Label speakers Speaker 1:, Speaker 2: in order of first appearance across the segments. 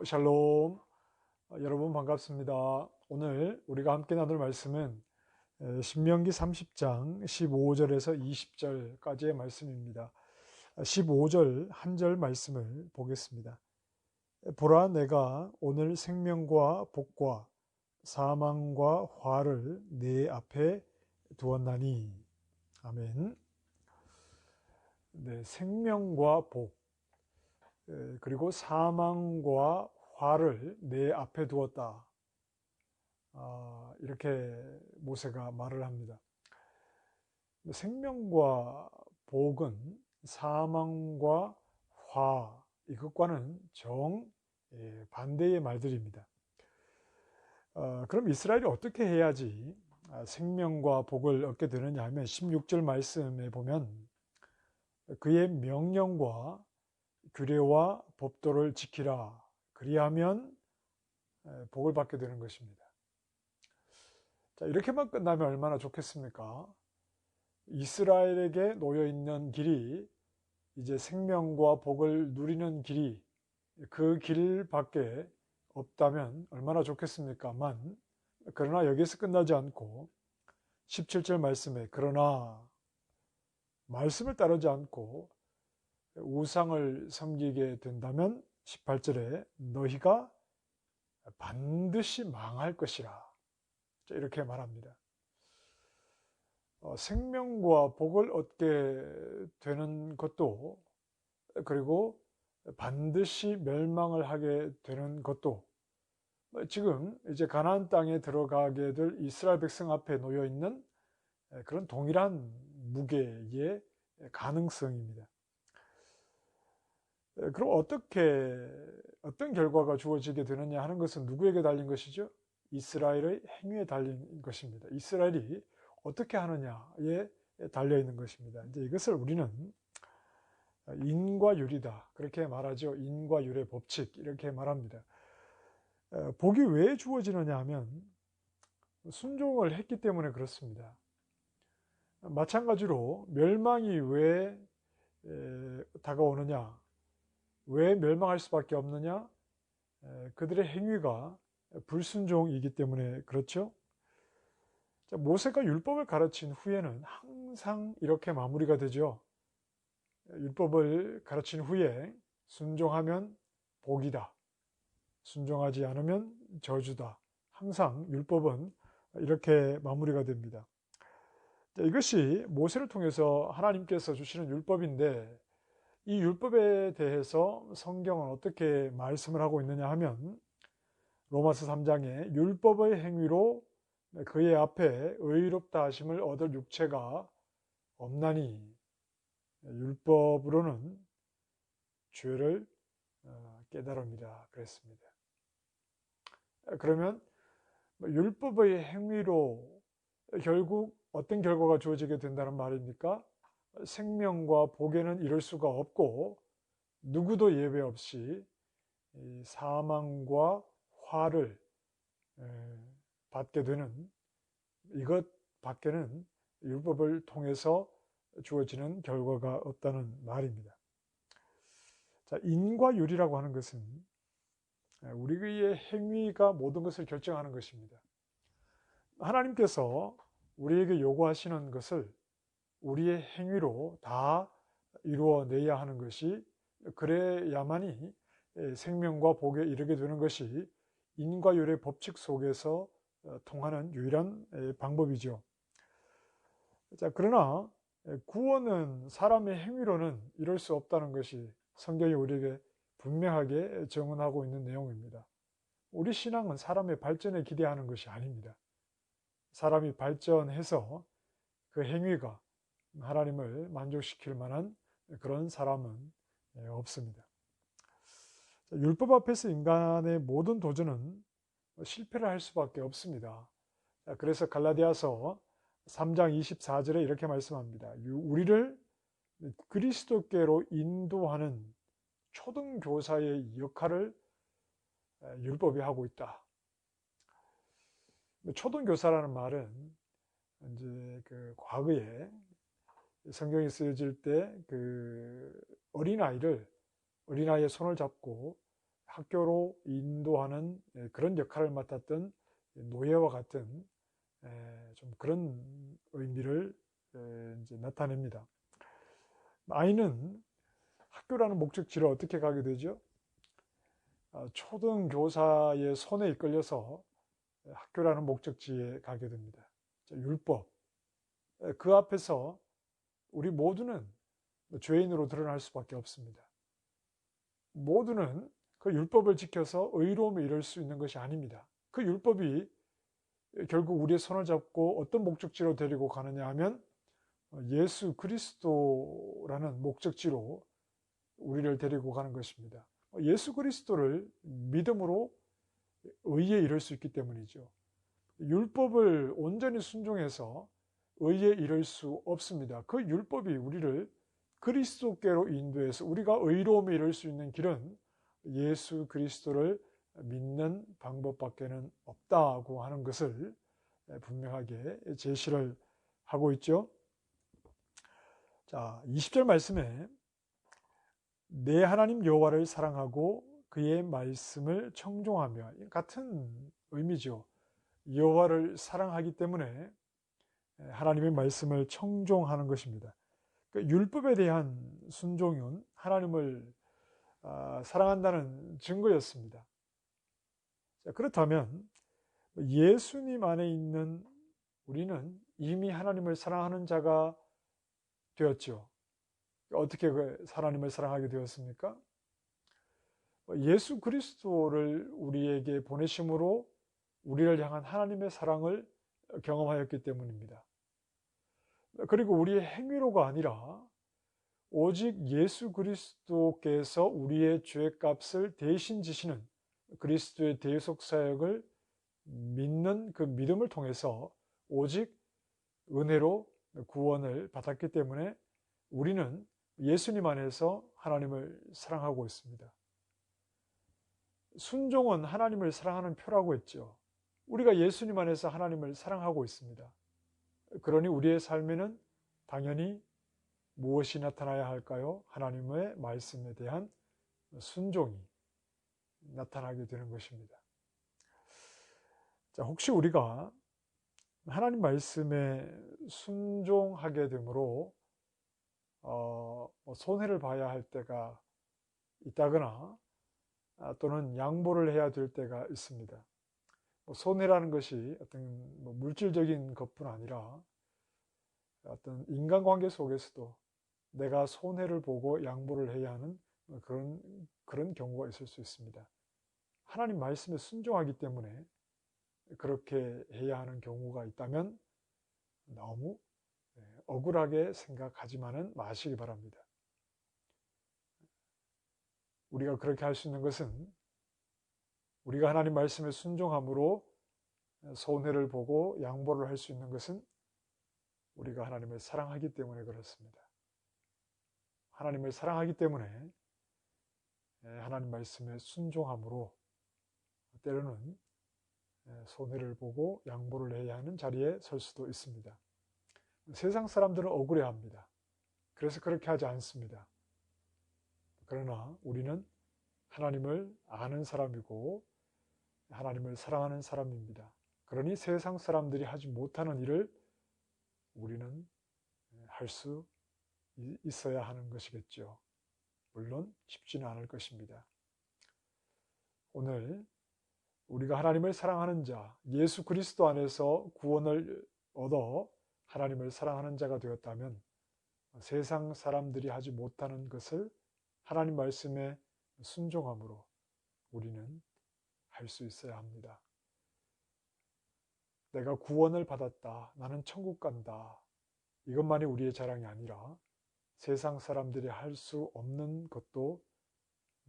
Speaker 1: 샬롬. 여러분 반갑습니다. 오늘 우리가 함께 나눌 말씀은 신명기 30장 15절에서 20절까지의 말씀입니다. 15절 한 절 말씀을 보겠습니다. 보라, 내가 오늘 생명과 복과 사망과 화를 네 앞에 두었나니. 아멘. 네, 생명과 복 그리고 사망과 화를 내 앞에 두었다. 이렇게 모세가 말을 합니다. 생명과 복은 사망과 화, 이것과는 반대의 말들입니다. 그럼 이스라엘이 어떻게 해야지 생명과 복을 얻게 되느냐 하면 16절 말씀에 보면 그의 명령과 규례와 법도를 지키라. 그리하면 복을 받게 되는 것입니다. 자, 이렇게만 끝나면 얼마나 좋겠습니까? 이스라엘에게 놓여 있는 길이 이제 생명과 복을 누리는 길이 그 길밖에 없다면 얼마나 좋겠습니까만, 그러나 여기서 끝나지 않고 17절 말씀에 그러나 말씀을 따르지 않고 우상을 섬기게 된다면 18절에 너희가 반드시 망할 것이라, 이렇게 말합니다. 생명과 복을 얻게 되는 것도, 그리고 반드시 멸망을 하게 되는 것도, 지금 이제 가나안 땅에 들어가게 될 이스라엘 백성 앞에 놓여 있는 그런 동일한 무게의 가능성입니다. 그럼 어떤 결과가 주어지게 되느냐 하는 것은 누구에게 달린 것이죠? 이스라엘의 행위에 달린 것입니다. 이스라엘이 어떻게 하느냐에 달려 있는 것입니다. 이제 이것을 우리는 인과 율이다, 그렇게 말하죠. 인과 율의 법칙, 이렇게 말합니다. 복이 왜 주어지느냐 하면 순종을 했기 때문에 그렇습니다. 마찬가지로 멸망이 왜 다가오느냐, 왜 멸망할 수밖에 없느냐? 그들의 행위가 불순종이기 때문에 그렇죠. 자, 모세가 율법을 가르친 후에는 항상 이렇게 마무리가 되죠. 율법을 가르친 후에 순종하면 복이다, 순종하지 않으면 저주다. 항상 율법은 이렇게 마무리가 됩니다. 자, 이것이 모세를 통해서 하나님께서 주시는 율법인데, 이 율법에 대해서 성경은 어떻게 말씀을 하고 있느냐 하면 로마서 3장에 율법의 행위로 그의 앞에 의롭다 하심을 얻을 육체가 없나니, 율법으로는 죄를 깨달음이라 그랬습니다. 그러면 율법의 행위로 결국 어떤 결과가 주어지게 된다는 말입니까? 생명과 복에는 이를 수가 없고 누구도 예외 없이 사망과 화를 받게 되는, 이것 밖에는 율법을 통해서 주어지는 결과가 없다는 말입니다. 자, 인과 율이라고 하는 것은 우리의 행위가 모든 것을 결정하는 것입니다. 하나님께서 우리에게 요구하시는 것을 우리의 행위로 다 이루어내야 하는 것이, 그래야만이 생명과 복에 이르게 되는 것이 인과 율의 법칙 속에서 통하는 유일한 방법이죠. 자, 그러나 구원은 사람의 행위로는 이룰 수 없다는 것이 성경이 우리에게 분명하게 증언하고 있는 내용입니다. 우리 신앙은 사람의 발전에 기대하는 것이 아닙니다. 사람이 발전해서 그 행위가 하나님을 만족시킬 만한 그런 사람은 없습니다. 율법 앞에서 인간의 모든 도전은 실패를 할 수밖에 없습니다. 그래서 갈라디아서 3장 24절에 이렇게 말씀합니다. 우리를 그리스도께로 인도하는 초등교사의 역할을 율법이 하고 있다. 초등교사라는 말은 이제 그 과거에 성경이 쓰여질 때 그 어린아이의 손을 잡고 학교로 인도하는 그런 역할을 맡았던 노예와 같은 좀 그런 의미를 이제 나타냅니다. 아이는 학교라는 목적지를 어떻게 가게 되죠? 초등교사의 손에 이끌려서 학교라는 목적지에 가게 됩니다. 율법. 그 앞에서 우리 모두는 죄인으로 드러날 수밖에 없습니다. 모두는 그 율법을 지켜서 의로움에 이를 수 있는 것이 아닙니다. 그 율법이 결국 우리의 손을 잡고 어떤 목적지로 데리고 가느냐 하면 예수 그리스도라는 목적지로 우리를 데리고 가는 것입니다. 예수 그리스도를 믿음으로 의에 이를 수 있기 때문이죠. 율법을 온전히 순종해서 의에 이를 수 없습니다. 그 율법이 우리를 그리스도께로 인도해서 우리가 의로움에 이를 수 있는 길은 예수 그리스도를 믿는 방법밖에는 없다고 하는 것을 분명하게 제시를 하고 있죠. 자, 20절 말씀에 내 하나님 여호와를 사랑하고 그의 말씀을 청종하며, 같은 의미죠. 여호와를 사랑하기 때문에 하나님의 말씀을 청종하는 것입니다. 율법에 대한 순종은 하나님을 사랑한다는 증거였습니다. 그렇다면 예수님 안에 있는 우리는 이미 하나님을 사랑하는 자가 되었죠. 어떻게 하나님을 사랑하게 되었습니까? 예수 그리스도를 우리에게 보내심으로 우리를 향한 하나님의 사랑을 경험하였기 때문입니다. 그리고 우리의 행위로가 아니라 오직 예수 그리스도께서 우리의 죄값을 대신 지시는 그리스도의 대속 사역을 믿는 그 믿음을 통해서 오직 은혜로 구원을 받았기 때문에 우리는 예수님 안에서 하나님을 사랑하고 있습니다. 순종은 하나님을 사랑하는 표라고 했죠. 우리가 예수님 안에서 하나님을 사랑하고 있습니다. 그러니 우리의 삶에는 당연히 무엇이 나타나야 할까요? 하나님의 말씀에 대한 순종이 나타나게 되는 것입니다. 자, 혹시 우리가 하나님 말씀에 순종하게 되므로 손해를 봐야 할 때가 있다거나 또는 양보를 해야 될 때가 있습니다. 손해라는 것이 어떤 물질적인 것뿐 아니라 어떤 인간관계 속에서도 내가 손해를 보고 양보를 해야 하는 그런 경우가 있을 수 있습니다. 하나님 말씀에 순종하기 때문에 그렇게 해야 하는 경우가 있다면 너무 억울하게 생각하지만은 마시기 바랍니다. 우리가 그렇게 할 수 있는 것은 우리가 하나님 말씀에 순종함으로 손해를 보고 양보를 할 수 있는 것은 우리가 하나님을 사랑하기 때문에 그렇습니다. 하나님을 사랑하기 때문에 하나님 말씀에 순종함으로 때로는 손해를 보고 양보를 해야 하는 자리에 설 수도 있습니다. 세상 사람들은 억울해합니다. 그래서 그렇게 하지 않습니다. 그러나 우리는 하나님을 아는 사람이고 하나님을 사랑하는 사람입니다. 그러니 세상 사람들이 하지 못하는 일을 우리는 할 수 있어야 하는 것이겠죠. 물론 쉽지는 않을 것입니다. 오늘 우리가 하나님을 사랑하는 자, 예수 그리스도 안에서 구원을 얻어 하나님을 사랑하는 자가 되었다면 세상 사람들이 하지 못하는 것을 하나님 말씀에 순종함으로 우리는 할 수 있어야 합니다. 내가 구원을 받았다. 나는 천국 간다. 이것만이 우리의 자랑이 아니라 세상 사람들이 할 수 없는 것도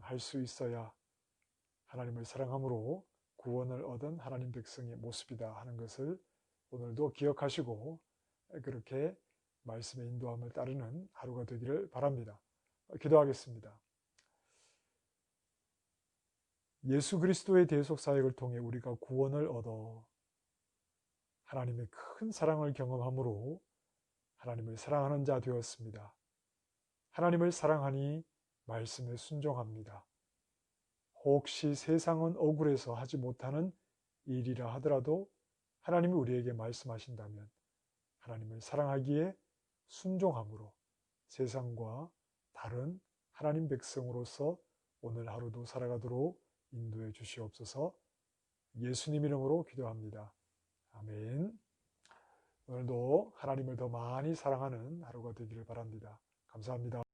Speaker 1: 할 수 있어야 하나님을 사랑함으로 구원을 얻은 하나님 백성의 모습이다 하는 것을 오늘도 기억하시고 그렇게 말씀의 인도함을 따르는 하루가 되기를 바랍니다. 기도하겠습니다. 예수 그리스도의 대속 사역을 통해 우리가 구원을 얻어 하나님의 큰 사랑을 경험함으로 하나님을 사랑하는 자 되었습니다. 하나님을 사랑하니 말씀에 순종합니다. 혹시 세상은 억울해서 하지 못하는 일이라 하더라도 하나님이 우리에게 말씀하신다면 하나님을 사랑하기에 순종함으로 세상과 다른 하나님 백성으로서 오늘 하루도 살아가도록 인도해 주시옵소서. 예수님 이름으로 기도합니다. 아멘. 오늘도 하나님을 더 많이 사랑하는 하루가 되기를 바랍니다. 감사합니다.